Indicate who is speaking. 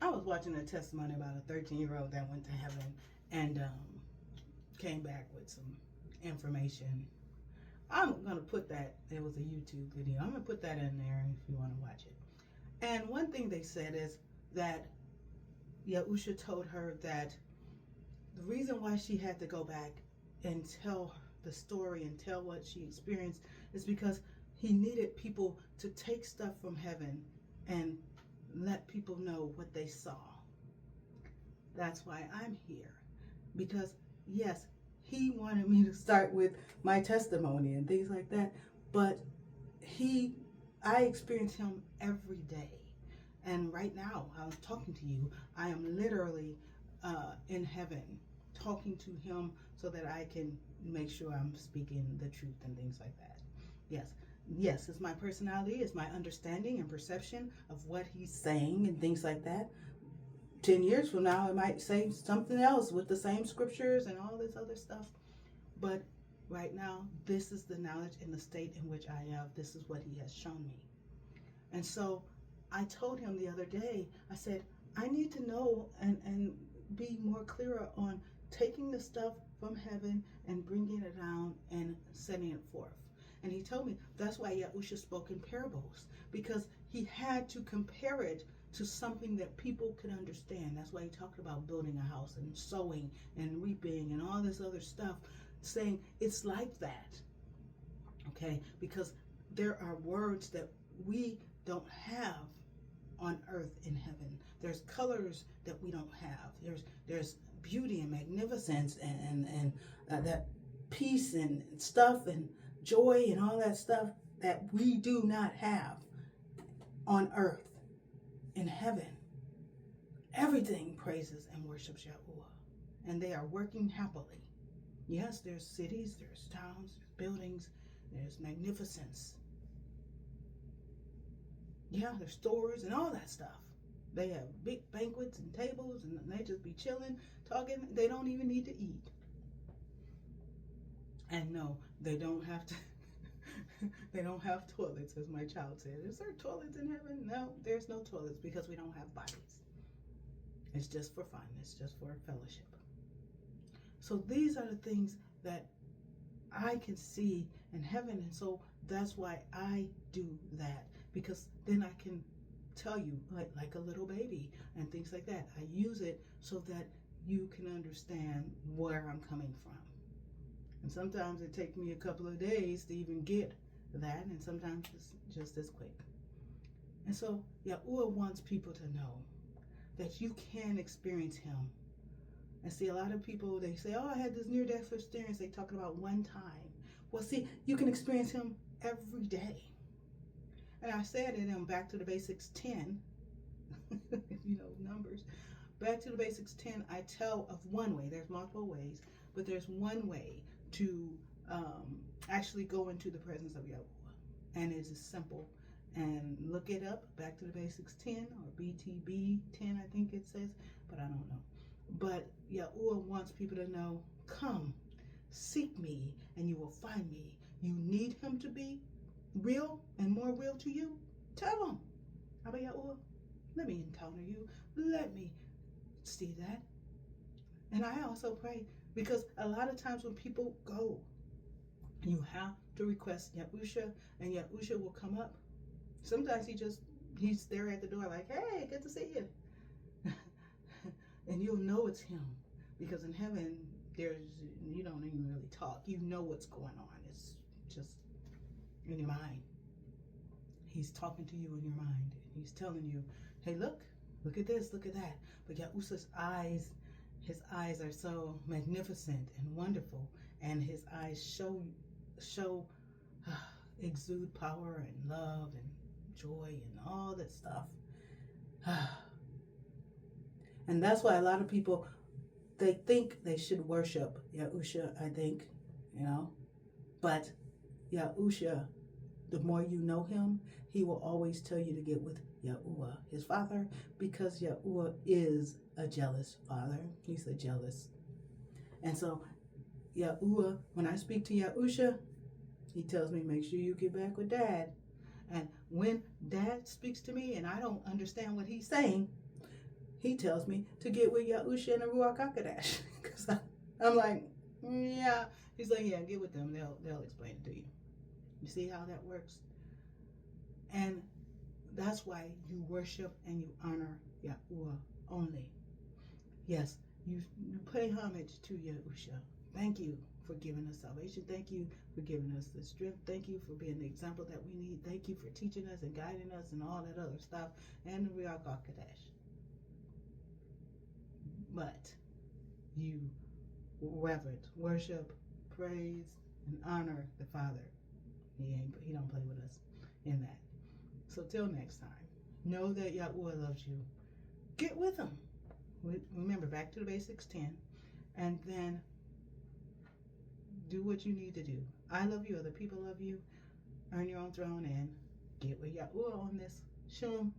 Speaker 1: I was watching a testimony about a 13-year-old that went to heaven and came back with some information. I'm going to put that, it was a YouTube video, I'm going to put that in there if you want to watch it. And one thing they said is that Yahuah told her that the reason why she had to go back and tell the story and tell what she experienced is because he needed people to take stuff from heaven and let people know what they saw. That's why I'm here. Because, yes, he wanted me to start with my testimony and things like that, but I experience him every day. And right now, I was talking to you, I am literally in heaven talking to him so that I can make sure I'm speaking the truth and things like that. Yes, it's my personality, it's my understanding and perception of what he's saying and things like that. 10 years from now, it might say something else with the same scriptures and all this other stuff. But right now, this is the knowledge and the state in which I am. This is what he has shown me. And so I told him the other day, I said, I need to know and be more clearer on taking the stuff from heaven and bringing it down and setting it forth. And he told me that's why Yahuah spoke in parables, because he had to compare it to something that people could understand. That's why he talked about building a house and sowing and reaping and all this other stuff, saying it's like that. Okay, because there are words that we don't have on earth in heaven. There's colors that we don't have. There's beauty and magnificence and that peace and stuff and joy and all that stuff that we do not have on earth. In heaven, everything praises and worships Yahuah, and they are working happily. Yes, there's cities, there's towns, there's buildings, there's magnificence. Yeah, there's stores and all that stuff. They have big banquets and tables, and they just be chilling, talking. They don't even need to eat. And no, they don't have to. They don't have toilets, as my child said. Is there toilets in heaven? No, there's no toilets because we don't have bodies. It's just for fun. It's just for fellowship. So these are the things that I can see in heaven. And so that's why I do that, because then I can tell you like a little baby and things like that. I use it so that you can understand where I'm coming from. And sometimes it takes me a couple of days to even get that, and sometimes it's just as quick. And so Yahuah wants people to know that you can experience him. And see, a lot of people, they say, oh, I had this near-death experience. They talking about one time. Well, see, you can experience him every day. And I said in Back to the Basics 10, numbers. Back to the Basics 10, I tell of one way. There's multiple ways, but there's one way to actually go into the presence of Yahuah. And it's simple. And look it up, Back to the Basics 10 or BTB 10, I think it says, but I don't know. But Yahuah wants people to know, come, seek me, and you will find me. You need him to be real and more real to you? Tell him. Abba Yahuah, let me encounter you. Let me see that. And I also pray, because a lot of times when people go, you have to request Yahuah, and Yahuah will come up. Sometimes he's there at the door like, hey, good to see you. And you'll know it's him, because in heaven, you don't even really talk. You know what's going on. It's just in your mind. He's talking to you in your mind. He's telling you, hey, look at this, look at that. But Yahuah's eyes, his eyes are so magnificent and wonderful, and his eyes show exude power and love and joy and all that stuff. And that's why a lot of people, they think they should worship Yahuah, I think, but Yahuah, the more you know him, he will always tell you to get with Yahuah, his father, because Yahuah is a jealous father. He's a jealous. And so Yahuah, when I speak to Yahuah, he tells me, make sure you get back with Dad. And when Dad speaks to me and I don't understand what he's saying, he tells me to get with Yahuah and the Ruach HaKodesh. Because I'm like, yeah. He's like, yeah, get with them. They'll explain it to you. You see how that works? And that's why you worship and you honor Yahuah only. Yes, you pay homage to Yahuah. Thank you for giving us salvation. Thank you for giving us the strength. Thank you for being the example that we need. Thank you for teaching us and guiding us and all that other stuff. And the Ruach HaKodesh. But you reverence, worship, praise, and honor the Father. He don't play with us in that. So till next time, know that Yahuah loves you. Get with him. Remember, back to the basics 10, and then do what you need to do. I love you, other people love you. Earn your own throne and get with Yahuah on this. Shalom.